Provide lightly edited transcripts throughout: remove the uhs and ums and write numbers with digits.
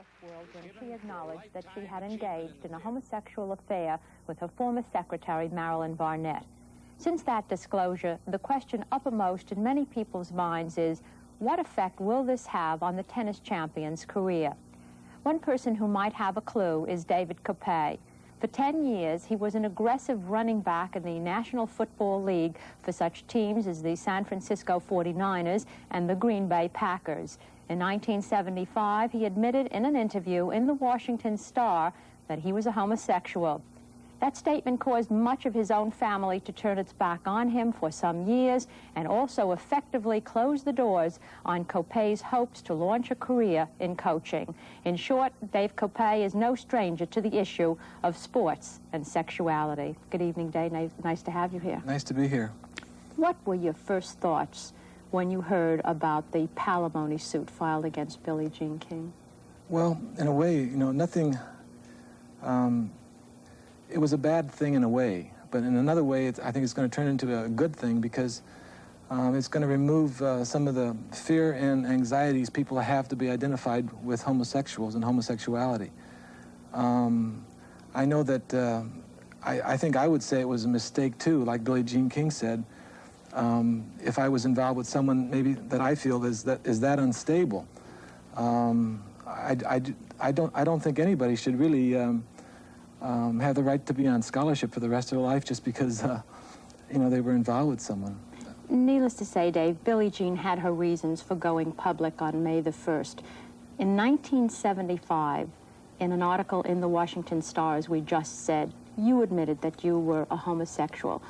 sports world when she acknowledged that she had engaged in a homosexual affair with her former secretary, Marilyn Barnett. Since that disclosure, the question uppermost in many people's minds is, what effect will this have on the tennis champion's career? One person who might have a clue is David Kopay. For 10 years, he was an aggressive running back in the National Football League for such teams as the San Francisco 49ers and the Green Bay Packers. In 1975, he admitted in an interview in the Washington Star that he was a homosexual. That statement caused much of his own family to turn its back on him for some years and also effectively closed the doors on Kopay's hopes to launch a career in coaching. In short, Dave Kopay is no stranger to the issue of sports and sexuality. Good evening, Dave. Nice to have you here. Nice to be here. What were your first thoughts when you heard about the palimony suit filed against Billie Jean King? Well, in a way, nothing... It was a bad thing in a way, but in another way, I think it's going to turn into a good thing because it's going to remove some of the fear and anxieties people have to be identified with homosexuals and homosexuality. I know that I think I would say it was a mistake too, like Billie Jean King said. If I was involved with someone maybe that I feel is that unstable, I don't think anybody should really have the right to be on scholarship for the rest of their life just because, they were involved with someone. Needless to say, Dave, Billie Jean had her reasons for going public on May the 1st. In 1975, in an article in the Washington Star, as we just said, you admitted that you were a homosexual.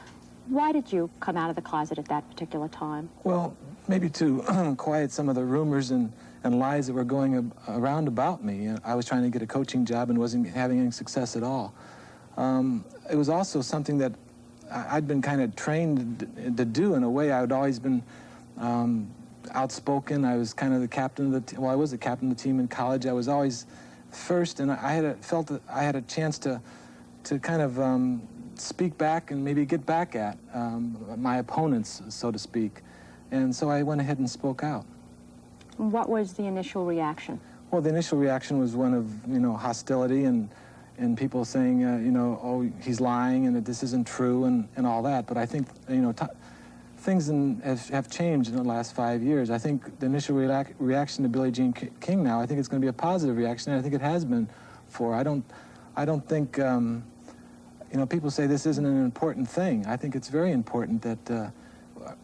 Why did you come out of the closet at that particular time? Well, maybe to quiet some of the rumors and lies that were going around about me. I was trying to get a coaching job and wasn't having any success at all. It was also something that I'd been kind of trained to do in a way. I had always been outspoken. I was kind of the captain of the team. Well, I was the captain of the team in college. I was always first, and I felt that I had a chance to kind of speak back and maybe get back at my opponents, so to speak. And so I went ahead and spoke out. What was the initial reaction? Well, the initial reaction was one of, hostility and people saying, oh, he's lying and that this isn't true and all that. But I think, things have changed in the last 5 years. I think the initial reaction to Billie Jean King now, I think it's going to be a positive reaction, and I think it has been for. I don't think, people say this isn't an important thing. I think it's very important that,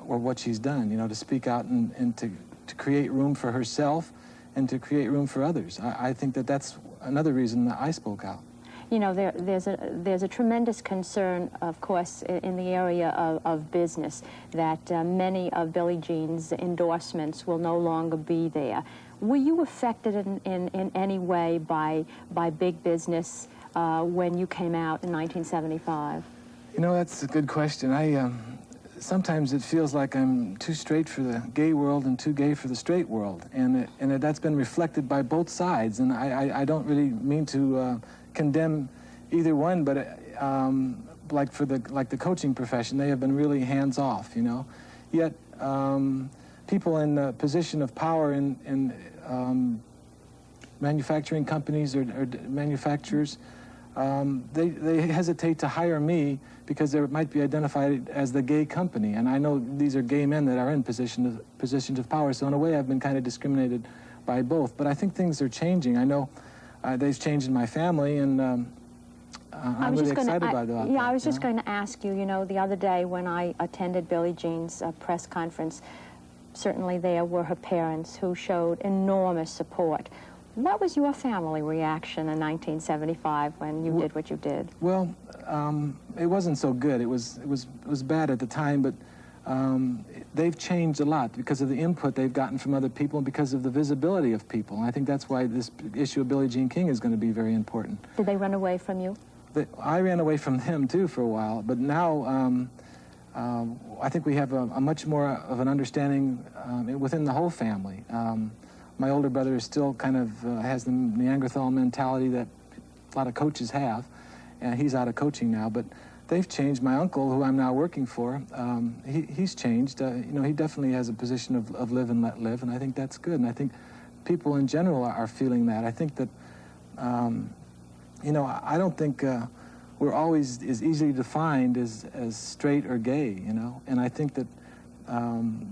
or what she's done, to speak out and to create room for herself and to create room for others. I think that's another reason that I spoke out. There's a tremendous concern, of course, in the area of business that many of Billie Jean's endorsements will no longer be there. Were you affected in any way by big business when you came out in 1975? That's a good question. Sometimes it feels like I'm too straight for the gay world and too gay for the straight world, and that's been reflected by both sides. And I don't really mean to condemn either one, but like the coaching profession, they have been really hands off, Yet people in the position of power in manufacturing companies or manufacturers, they hesitate to hire me because they might be identified as the gay company. And I know these are gay men that are in positions of power, so in a way I've been kind of discriminated by both. But I think things are changing. I know they've changed in my family, and I'm really excited about that. Yeah, I was just going to ask you, the other day when I attended Billie Jean's press conference, certainly there were her parents who showed enormous support. What was your family reaction in 1975 when you did what you did? Well, it wasn't so good. It was bad at the time, but they've changed a lot because of the input they've gotten from other people and because of the visibility of people. And I think that's why this issue of Billie Jean King is going to be very important. Did they run away from you? I ran away from them too for a while, but now I think we have a much more of an understanding within the whole family. My older brother is still kind of has the Neanderthal mentality that a lot of coaches have, and he's out of coaching now, but they've changed. My uncle, who I'm now working for, he's changed. He definitely has a position of live and let live, and I think that's good. And I think people in general are feeling that. I think that, you know, I don't think we're always as easily defined as straight or gay, you know. And I think that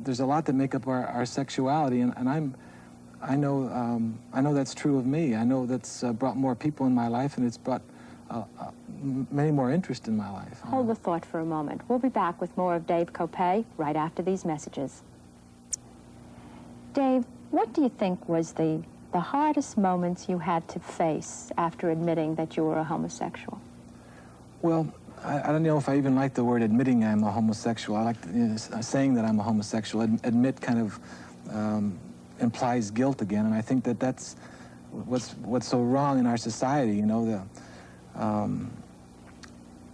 there's a lot that make up our sexuality, and I know that's true of me. I know that's brought more people in my life, and it's brought many more interest in my life. Hold the thought for a moment. We'll be back with more of Dave Kopay right after these messages. Dave, what do you think was the hardest moments you had to face after admitting that you were a homosexual? Well, I don't know if I even like the word admitting I'm a homosexual. I like saying that I'm a homosexual. Admit kind of implies guilt again, and I think that that's what's so wrong in our society. You know,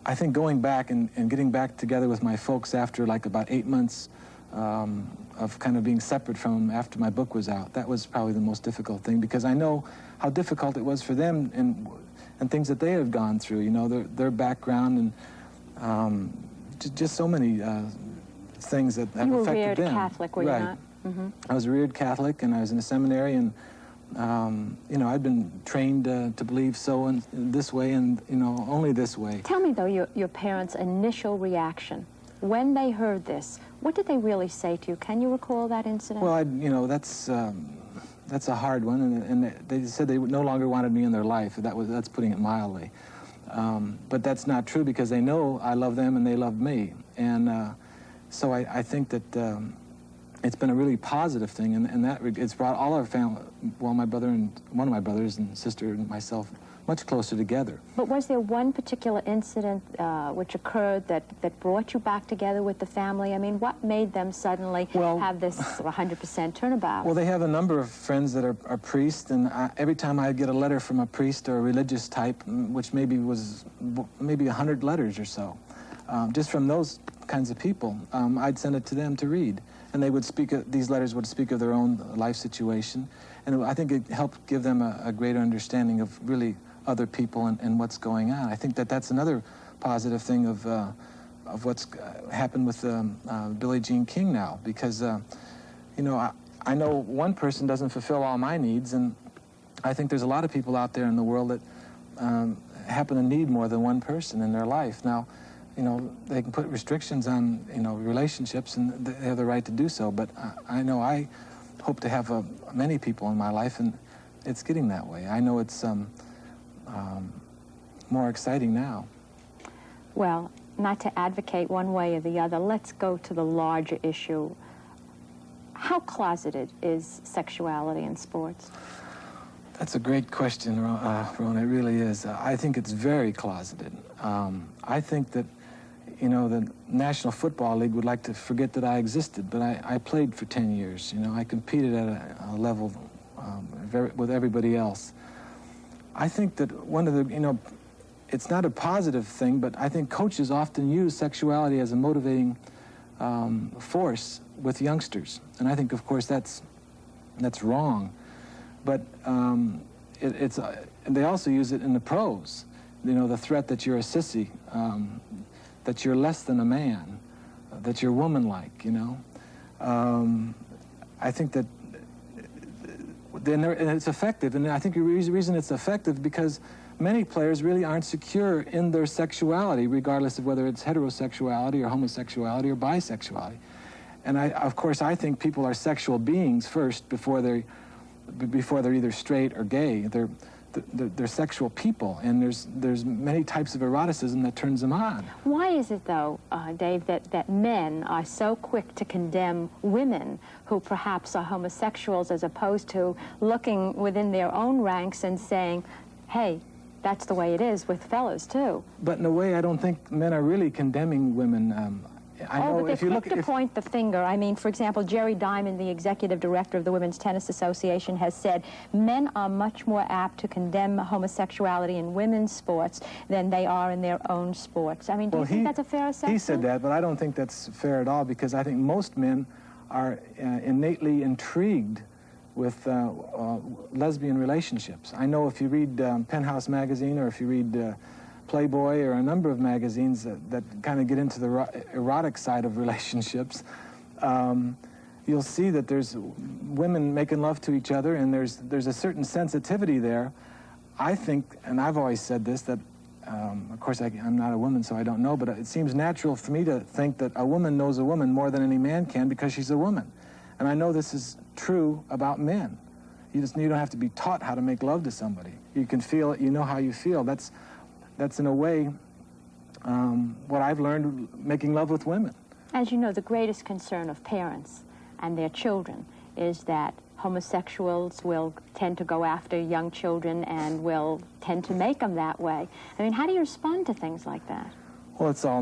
I think going back and getting back together with my folks after like about 8 months of kind of being separate from them after my book was out, that was probably the most difficult thing, because I know how difficult it was for them and things that they have gone through, you know, their background and just so many things that have affected them. You were reared Catholic, were you right. not? Mm-hmm. I was reared Catholic, and I was in a seminary, and you know, I'd been trained to believe so and this way, and you know, only this way. Tell me though, your parents' initial reaction when they heard this. What did they really say to you? Can you recall that incident? Well, you know, that's a hard one, and they said they no longer wanted me in their life. That's putting it mildly. But that's not true, because they know I love them and they love me, and so I think that it's been a really positive thing, and that it's brought all our family, well, my brother and one of my brothers and sister and myself, much closer together. But was there one particular incident which occurred that brought you back together with the family? I mean, what made them suddenly have this 100% turnabout? Well, they have a number of friends that are priests, and every time I get a letter from a priest or a religious type, which maybe was 100 letters or so, just from those kinds of people, I'd send it to them to read. And they would these letters would speak of their own life situation. And I think it helped give them a greater understanding of really other people and what's going on. I think that that's another positive thing of what's happened with Billie Jean King now, because, you know, I know one person doesn't fulfill all my needs, and I think there's a lot of people out there in the world that happen to need more than one person in their life. Now, you know, they can put restrictions on, you know, relationships, and they have the right to do so, but I know I hope to have many people in my life, and it's getting that way. I know it's more exciting now. Well, not to advocate one way or the other, let's go to the larger issue. How closeted is sexuality in sports? That's a great question, Rona. It really is. I think it's very closeted. I think that, you know, the National Football League would like to forget that I existed, but I played for 10 years. You know, I competed at a level with everybody else. I think that one of the, you know, it's not a positive thing, but I think coaches often use sexuality as a motivating force with youngsters. And I think, of course, that's wrong. But they also use it in the pros. You know, the threat that you're a sissy, that you're less than a man, that you're woman-like, you know. I think that and it's effective, and I think the reason it's effective because many players really aren't secure in their sexuality, regardless of whether it's heterosexuality or homosexuality or bisexuality. And of course, I think people are sexual beings first before they're either straight or gay. They're sexual people, and there's many types of eroticism that turns them on. Why is it, though, Dave, that men are so quick to condemn women who perhaps are homosexuals, as opposed to looking within their own ranks and saying, hey, that's the way it is with fellows, too? But in a way, I don't think men are really condemning women. But they're quick to point the finger. I mean, for example, Jerry Diamond, the executive director of the Women's Tennis Association, has said men are much more apt to condemn homosexuality in women's sports than they are in their own sports. I mean, do you think that's a fair assessment? He said that, but I don't think that's fair at all, because I think most men are innately intrigued with lesbian relationships. I know if you read Penthouse magazine, or if you read Playboy, or a number of magazines that kind of get into the erotic side of relationships, you'll see that there's women making love to each other, and there's a certain sensitivity there. I think, and I've always said this, that of course I'm not a woman, so I don't know, but it seems natural for me to think that a woman knows a woman more than any man can because she's a woman. And I know this is true about men. You don't have to be taught how to make love to somebody. You can feel it, you know how you feel. That's in a way what I've learned making love with women. As you know, the greatest concern of parents and their children is that homosexuals will tend to go after young children and will tend to make them that way. I mean, how do you respond to things like that? Well, it's all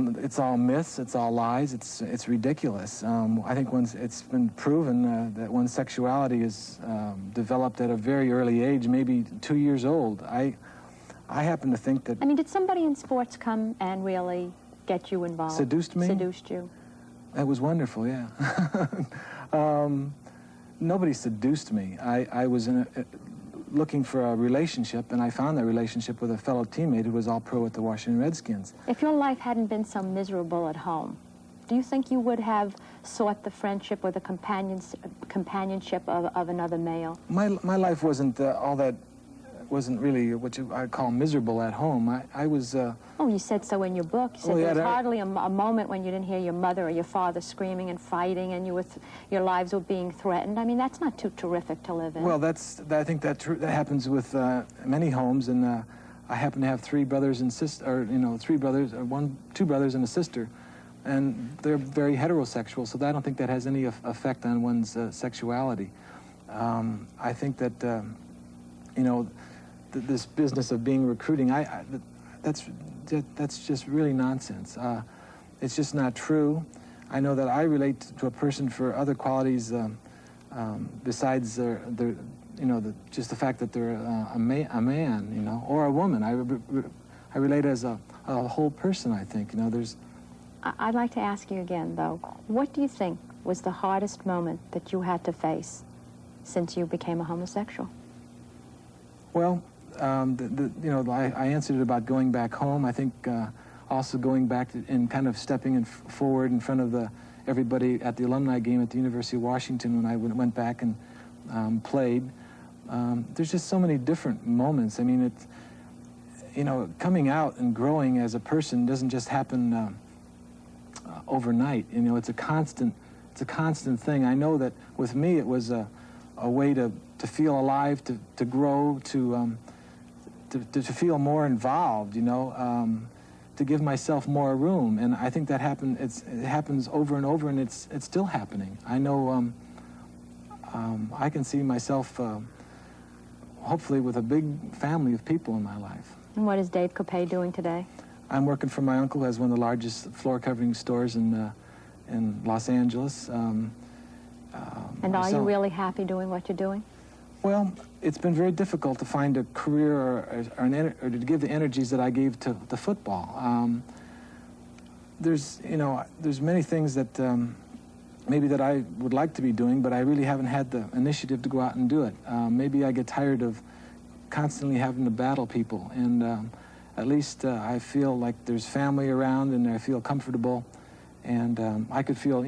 myths, it's all lies, it's ridiculous. I think it's been proven that when sexuality is developed at a very early age, maybe 2 years old, I happen to think that... I mean, did somebody in sports come and really get you involved? Seduced me? Seduced you? It was wonderful, yeah. Nobody seduced me. I was looking for a relationship, and I found that relationship with a fellow teammate who was all-pro at the Washington Redskins. If your life hadn't been so miserable at home, do you think you would have sought the friendship or the companionship of another male? My life wasn't wasn't really what I'd call miserable at home. I was... Oh, you said so in your book. You said there was hardly a moment when you didn't hear your mother or your father screaming and fighting and your lives were being threatened. I mean, that's not too terrific to live in. Well, I think that happens with many homes, and I happen to have three brothers and two brothers and a sister, and they're very heterosexual, so I don't think that has any effect on one's sexuality. I think that, this business of being recruiting, that's just really nonsense. It's just not true. I know that I relate to a person for other qualities besides just the fact that they're a man, or a woman. I relate as a whole person, I think. I'd like to ask you again, though, what do you think was the hardest moment that you had to face since you became a homosexual? Well, I answered it about going back home. I think also going back and kind of stepping forward in front of everybody at the alumni game at the University of Washington when I went back and played. There's just so many different moments. I mean, coming out and growing as a person doesn't just happen overnight. It's a constant thing. I know that with me it was a way to feel alive, to grow, to feel more involved, to give myself more room. And I think that it happens over and over, and it's still happening. I know I can see myself hopefully with a big family of people in my life. And what is Dave Kopay doing today? I'm working for my uncle, who has one of the largest floor covering stores in Los Angeles. And are you really happy doing what you're doing? Well, it's been very difficult to find a career or to give the energies that I gave to the football. There's many things that maybe that I would like to be doing, but I really haven't had the initiative to go out and do it. Maybe I get tired of constantly having to battle people, and at least I feel like there's family around, and I feel comfortable, and I could feel,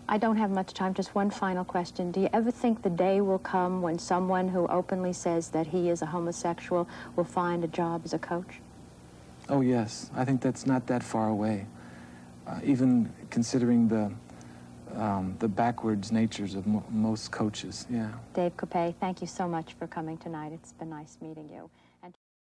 I don't have much time. Just one final question. Do you ever think the day will come when someone who openly says that he is a homosexual will find a job as a coach? Oh, yes. I think that's not that far away, even considering the backwards natures of most coaches, yeah. Dave Kopay, thank you so much for coming tonight. It's been nice meeting you.